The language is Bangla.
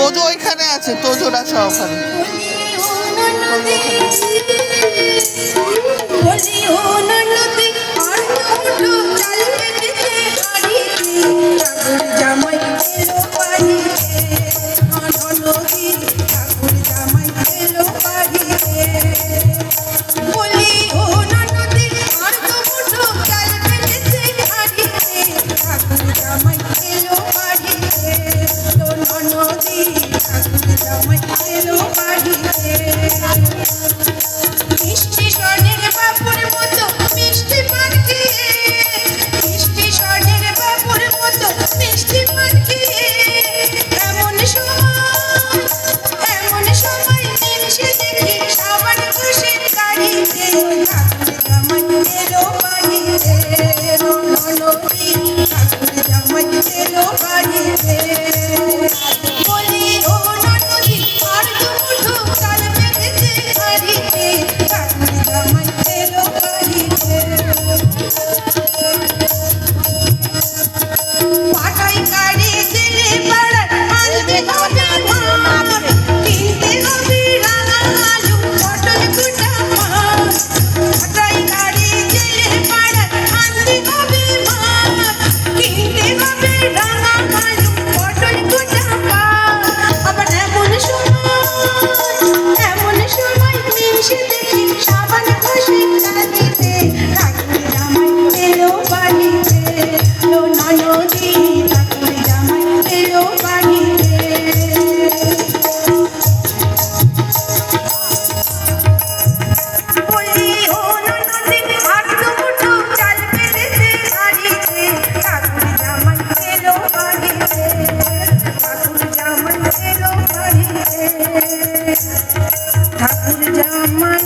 তোজো ওইখানে আছে, তোজোর আছে ওখানে। জামাই এলো বাড়িতে মিষ্টি স্বর্ণের বাপুর মতো মিষ্টি পান খেয়ে, মিষ্টি স্বর্ণের বাপুর মতো মিষ্টি পান খেয়ে এমন সময় নিমিশে দেখি সবার খুশির গাড়িতে ঠাকুর জামাই এলো বাড়িতে, ননদী ঠাকুর জামাই এলো বাড়িতে। ঠাকুর জামাই